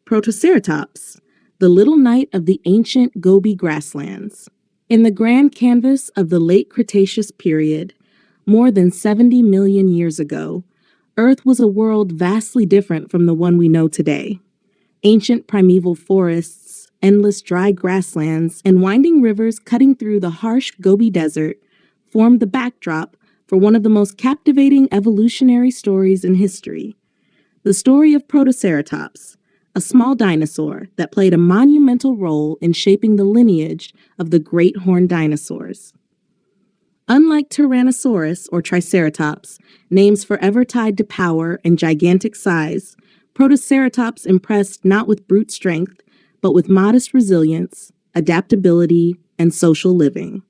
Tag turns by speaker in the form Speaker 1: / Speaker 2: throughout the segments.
Speaker 1: Protoceratops, the little knight of the ancient Gobi grasslands. In the grand canvas of the Late Cretaceous period, more than 70 million years ago, Earth was a world vastly different from the one we know today. Ancient primeval forests, endless dry grasslands, and winding rivers cutting through the harsh Gobi Desert formed the backdrop for one of the most captivating evolutionary stories in history. The story of Protoceratops, a small dinosaur that played a monumental role in shaping the lineage of the great horned dinosaurs. Unlike Tyrannosaurus or Triceratops, names forever tied to power and gigantic size, Protoceratops impressed not with brute strength, but with modest resilience, adaptability, and social living.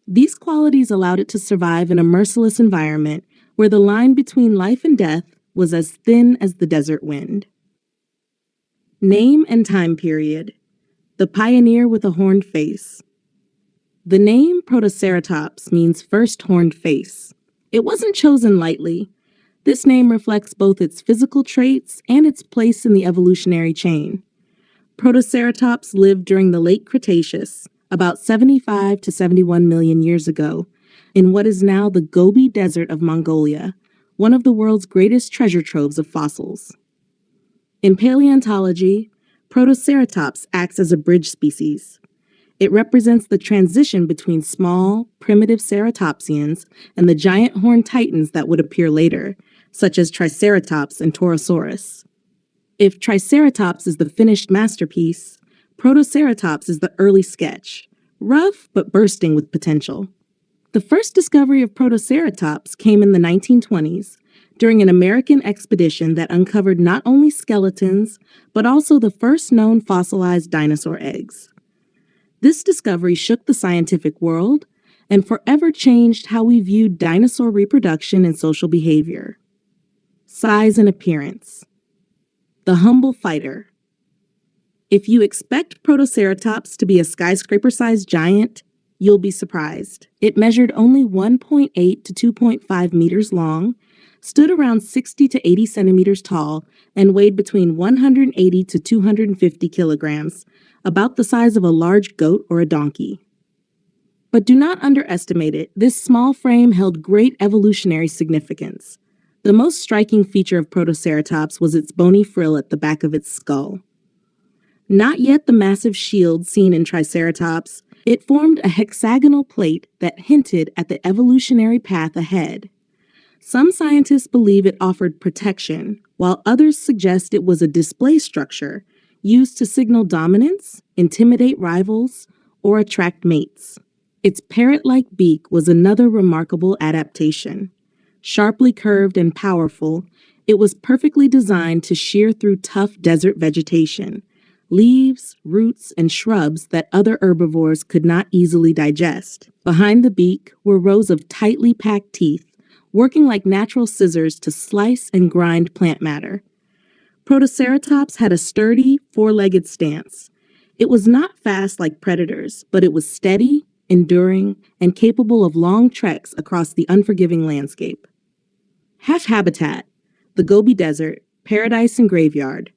Speaker 1: These qualities allowed it to survive in a merciless environment where the line between life and death was as thin as the desert wind. Name and time period. The pioneer with a horned face. The name Protoceratops means first horned face. It wasn't chosen lightly. This name reflects both its physical traits and its place in the evolutionary chain. Protoceratops lived during the Late Cretaceous, about 75 to 71 million years ago, in what is now the Gobi Desert of Mongolia, one of the world's greatest treasure troves of fossils. In paleontology, Protoceratops acts as a bridge species. It represents the transition between small, primitive ceratopsians and the giant horned titans that would appear later, such as Triceratops and Torosaurus. If Triceratops is the finished masterpiece, Protoceratops is the early sketch, rough but bursting with potential. The first discovery of Protoceratops came in the 1920s, during an American expedition that uncovered not only skeletons, but also the first known fossilized dinosaur eggs. This discovery shook the scientific world and forever changed how we viewed dinosaur reproduction and social behavior. Size and appearance. The humble fighter. If you expect Protoceratops to be a skyscraper-sized giant, you'll be surprised. It measured only 1.8 to 2.5 meters long, stood around 60 to 80 centimeters tall, and weighed between 180 to 250 kilograms, about the size of a large goat or a donkey. But do not underestimate it. This small frame held great evolutionary significance. The most striking feature of Protoceratops was its bony frill at the back of its skull. Not yet the massive shield seen in Triceratops, it formed a hexagonal plate that hinted at the evolutionary path ahead. Some scientists believe it offered protection, while others suggest it was a display structure used to signal dominance, intimidate rivals, or attract mates. Its parrot-like beak was another remarkable adaptation. Sharply curved and powerful, it was perfectly designed to shear through tough desert vegetation, leaves, roots, and shrubs that other herbivores could not easily digest. Behind the beak were rows of tightly packed teeth, working like natural scissors to slice and grind plant matter. Protoceratops had a sturdy, four-legged stance. It was not fast like predators, but it was steady, enduring, and capable of long treks across the unforgiving landscape. Habitat, the Gobi Desert, paradise and graveyard.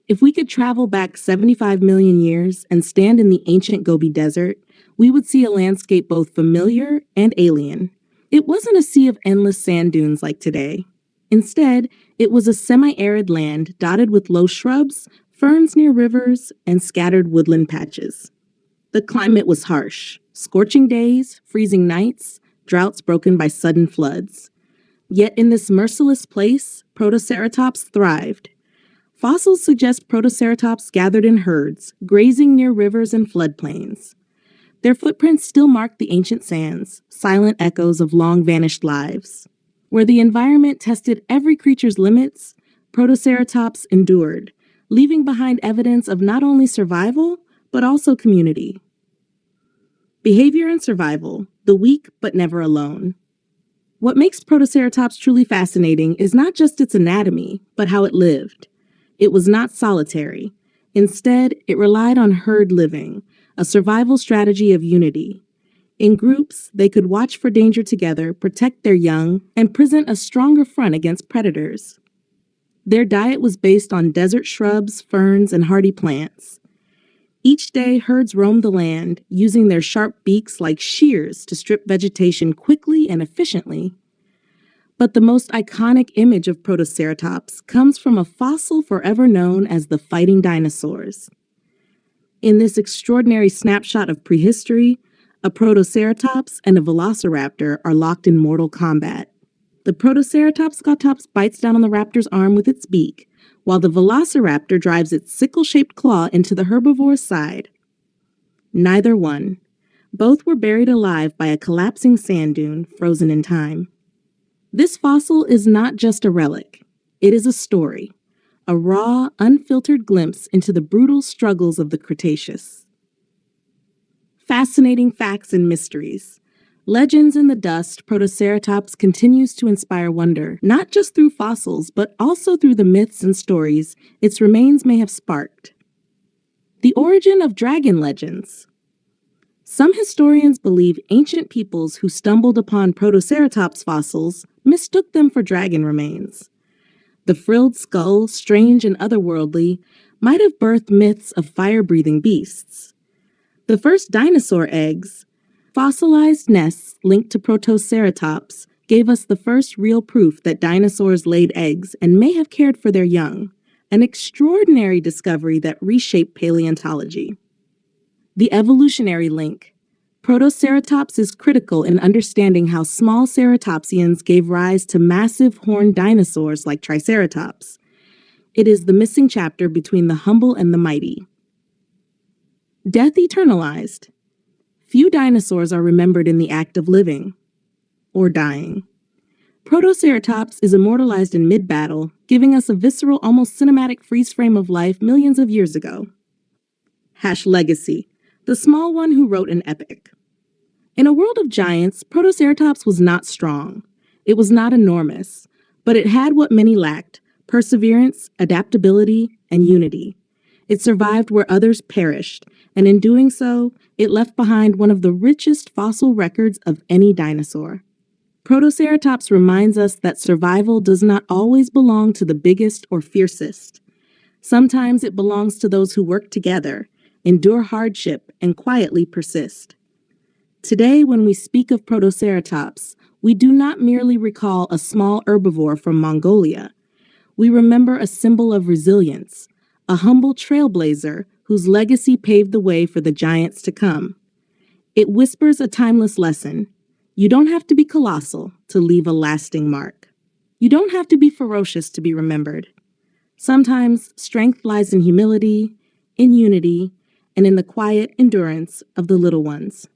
Speaker 1: If we could travel back 75 million years and stand in the ancient Gobi Desert, we would see a landscape both familiar and alien. It wasn't a sea of endless sand dunes like today. Instead, it was a semi-arid land dotted with low shrubs, ferns near rivers, and scattered woodland patches. The climate was harsh. Scorching days, freezing nights, droughts broken by sudden floods. Yet in this merciless place, Protoceratops thrived. Fossils suggest Protoceratops gathered in herds, grazing near rivers and floodplains. Their footprints still mark the ancient sands, silent echoes of long-vanished lives. Where the environment tested every creature's limits, Protoceratops endured, leaving behind evidence of not only survival, but also community. Behavior and survival, the weak but never alone. What makes Protoceratops truly fascinating is not just its anatomy, but how it lived. It was not solitary. Instead, it relied on herd living, a survival strategy of unity. In groups, they could watch for danger together, protect their young, and present a stronger front against predators. Their diet was based on desert shrubs, ferns, and hardy plants. Each day, herds roamed the land, using their sharp beaks like shears to strip vegetation quickly and efficiently. But the most iconic image of Protoceratops comes from a fossil forever known as the fighting dinosaurs. In this extraordinary snapshot of prehistory, a Protoceratops and a Velociraptor are locked in mortal combat. The Protoceratops bites down on the raptor's arm with its beak, while the Velociraptor drives its sickle-shaped claw into the herbivore's side. Neither won. Both were buried alive by a collapsing sand dune, frozen in time. This fossil is not just a relic. It is a story, a raw, unfiltered glimpse into the brutal struggles of the Cretaceous. Fascinating facts and mysteries. Legends in the dust, Protoceratops continues to inspire wonder, not just through fossils, but also through the myths and stories its remains may have sparked. The origin of dragon legends. Some historians believe ancient peoples who stumbled upon Protoceratops fossils mistook them for dragon remains. The frilled skull, strange and otherworldly, might have birthed myths of fire-breathing beasts. The first dinosaur eggs, fossilized nests linked to Protoceratops, gave us the first real proof that dinosaurs laid eggs and may have cared for their young, an extraordinary discovery that reshaped paleontology. The evolutionary link. Protoceratops is critical in understanding how small ceratopsians gave rise to massive horned dinosaurs like Triceratops. It is the missing chapter between the humble and the mighty. Death eternalized. Few dinosaurs are remembered in the act of living or dying. Protoceratops is immortalized in mid-battle, giving us a visceral, almost cinematic freeze frame of life millions of years ago. Legacy. The small one who wrote an epic. In a world of giants, Protoceratops was not strong. It was not enormous, but it had what many lacked: perseverance, adaptability, and unity. It survived where others perished, and in doing so, it left behind one of the richest fossil records of any dinosaur. Protoceratops reminds us that survival does not always belong to the biggest or fiercest. Sometimes it belongs to those who work together, endure hardship, and quietly persist. Today, when we speak of Protoceratops, we do not merely recall a small herbivore from Mongolia. We remember a symbol of resilience, a humble trailblazer whose legacy paved the way for the giants to come. It whispers a timeless lesson. You don't have to be colossal to leave a lasting mark. You don't have to be ferocious to be remembered. Sometimes strength lies in humility, in unity, and in the quiet endurance of the little ones.